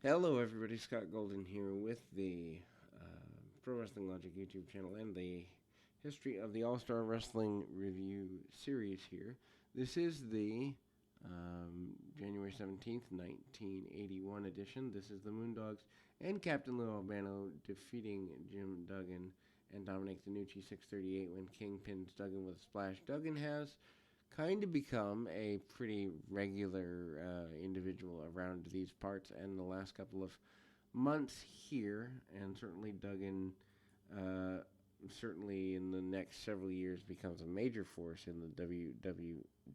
Hello, everybody. Scott Golden here with the Pro Wrestling Logic YouTube channel and the History of the All Star Wrestling Review series here. This is the January 17th, 1981 edition. This is the Moondogs and Captain Lou Albano defeating Jim Duggan and Dominic DeNucci 638 when King pins Duggan with a splash. Duggan has kind of become a pretty regular individual around these parts, and the last couple of months here, and certainly Duggan, uh, certainly in the next several years, becomes a major force in the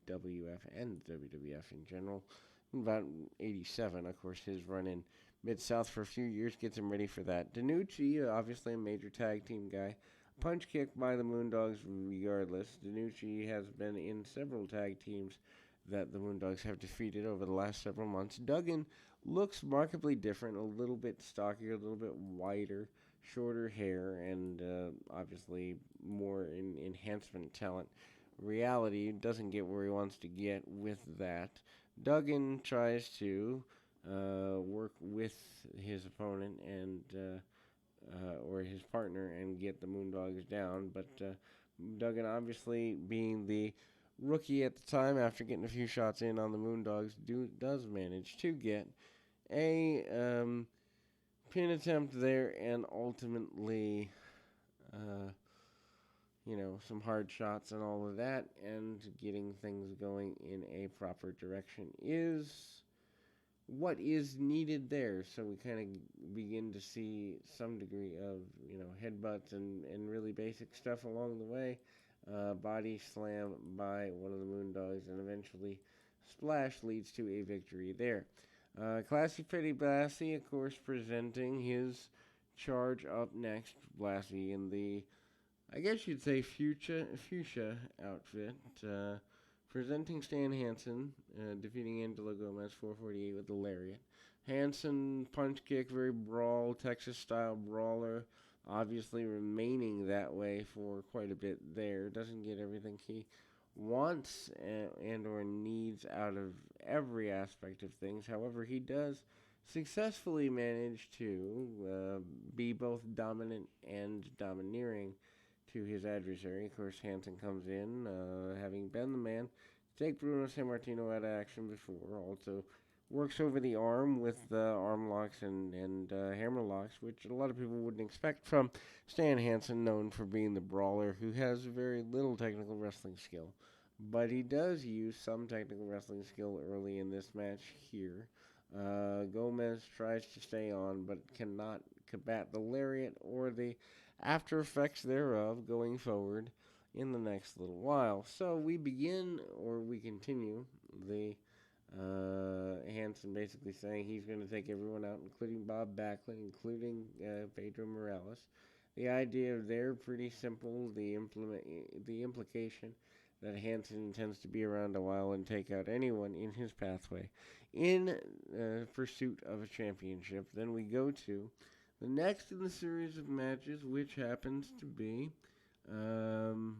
WWF and WWF in general. In about 87, of course, his run in Mid South for a few years gets him ready for that. DeNucci, obviously a major tag team guy, punch kicked by the Moondogs regardless. DeNucci has been in several tag teams that the Moondogs have defeated over the last several months. Duggan looks markedly different, a little bit stockier, a little bit wider, shorter hair, and obviously more enhancement talent. Reality doesn't get where he wants to get with that. Duggan tries to work with his opponent or his partner and get the Moondogs down. But Duggan, obviously being the rookie at the time, after getting a few shots in on the Moondogs, does manage to get a pin attempt there, and ultimately, uh, some hard shots and all of that, and getting things going in a proper direction is what is needed there. So we kind of begin to see some degree of, headbutts and really basic stuff along the way. Body slam by one of the Moondogs, and eventually splash leads to a victory there. Classy Freddie Blassie, of course, presenting his charge up next. Blassie in the, I guess you'd say, fuchsia outfit. Presenting Stan Hansen, defeating Angelo Gomez 448 with the lariat. Hansen punch kick, very Texas style brawler. Obviously remaining that way for quite a bit there. Doesn't get everything he wants and or needs out of every aspect of things. However, he does successfully manage to be both dominant and domineering to his adversary. Of course, Hansen comes in, having been the man to take Bruno Sammartino out of action before. Also works over the arm with arm locks and hammer locks, which a lot of people wouldn't expect from Stan Hansen, known for being the brawler who has very little technical wrestling skill. But he does use some technical wrestling skill early in this match here. Gomez tries to stay on, but cannot combat the lariat or the after effects thereof going forward in the next little while. So we begin, or we continue, the Hansen basically saying he's going to take everyone out, including Bob Backlund, including Pedro Morales. The idea there pretty simple. The implication that Hansen intends to be around a while and take out anyone in his pathway in pursuit of a championship. Then we go to the next in the series of matches, which happens to be um,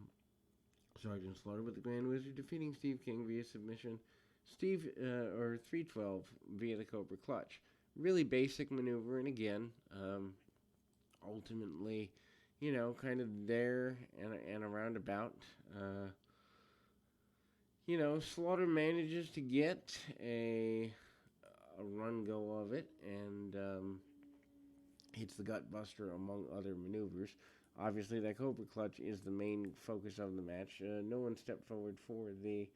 Sergeant Slaughter with the Grand Wizard defeating Steve King via submission. Steve, or 312 via the Cobra Clutch. Really basic maneuver, and again, ultimately, kind of there and around about. Slaughter manages to get a run go of it, and hits the gut buster among other maneuvers. Obviously, that Cobra Clutch is the main focus of the match. No one stepped forward for the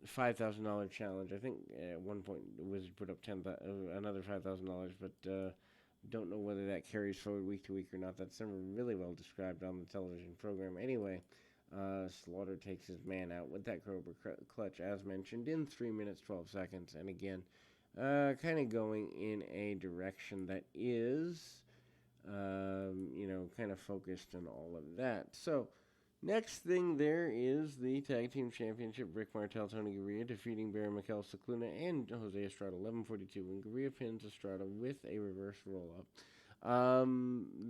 $5,000 challenge. I think at one point the Wizard put up another $5,000, but don't know whether that carries forward week to week or not. That's never really well described on the television program. Anyway, Slaughter takes his man out with that Cobra Clutch, as mentioned, in 3 minutes 12 seconds, and again, kind of going in a direction that is, kind of focused and all of that. So. Next thing there is the Tag Team Championship. Rick Martel, Tony Gurria defeating Barry Mikel Cicluna and Jose Estrada 11:42 when Gurria pins Estrada with a reverse roll-up.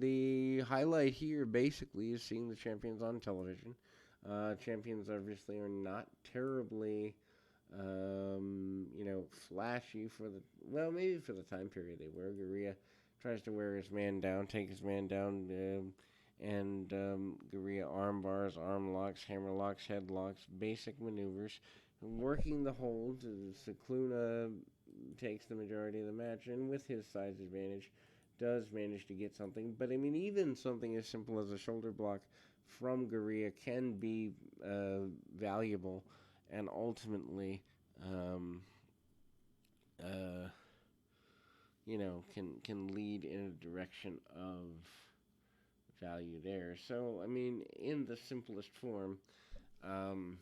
The highlight here basically is seeing the champions on television. Champions obviously are not terribly, flashy for the, well, maybe for the time period they were. Garea tries to wear his man down, take his man down, and Garea arm bars, arm locks, hammer locks, headlocks, basic maneuvers, working the hold. Scicluna takes the majority of the match, and with his size advantage, does manage to get something. But I mean, even something as simple as a shoulder block from Garea can be valuable, and ultimately, um, uh, can lead in a direction of value there. So I mean, in the simplest form, um,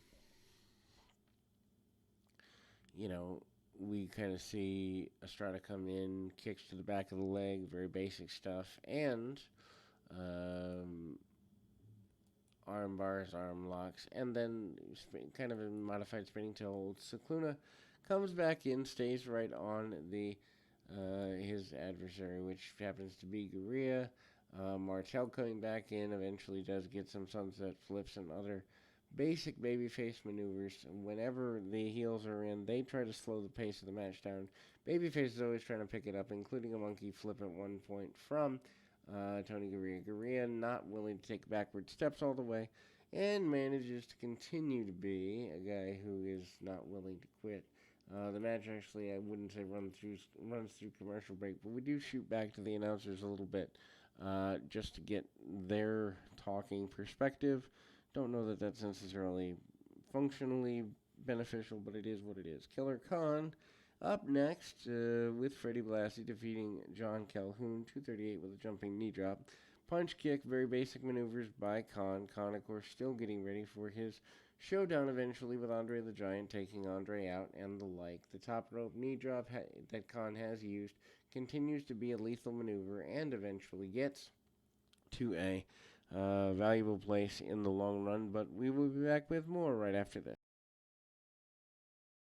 you know, we kind of see Estrada come in, kicks to the back of the leg, very basic stuff, and um, arm bars, arm locks, and then kind of a modified spinning toe hold. Scicluna comes back in, stays right on the his adversary, which happens to be Garea. Martel coming back in eventually does get some sunset flips and other basic babyface maneuvers. Whenever the heels are in, they try to slow the pace of the match down. Babyface is always trying to pick it up, including a monkey flip at one point from Tony Garea. Garea not willing to take backward steps all the way, and manages to continue to be a guy who is not willing to quit. The match actually, I wouldn't say runs through commercial break, but we do shoot back to the announcers a little bit, just to get their talking perspective. Don't know that that's necessarily functionally beneficial, but it is what it is. Killer Khan up next with Freddie Blassie defeating John Calhoun, 238 with a jumping knee drop. Punch kick, very basic maneuvers by Khan. Khan, of course, still getting ready for his showdown eventually with Andre the Giant, taking Andre out and the like. The top rope knee drop that Khan has used continues to be a lethal maneuver and eventually gets to a valuable place in the long run, but we will be back with more right after this.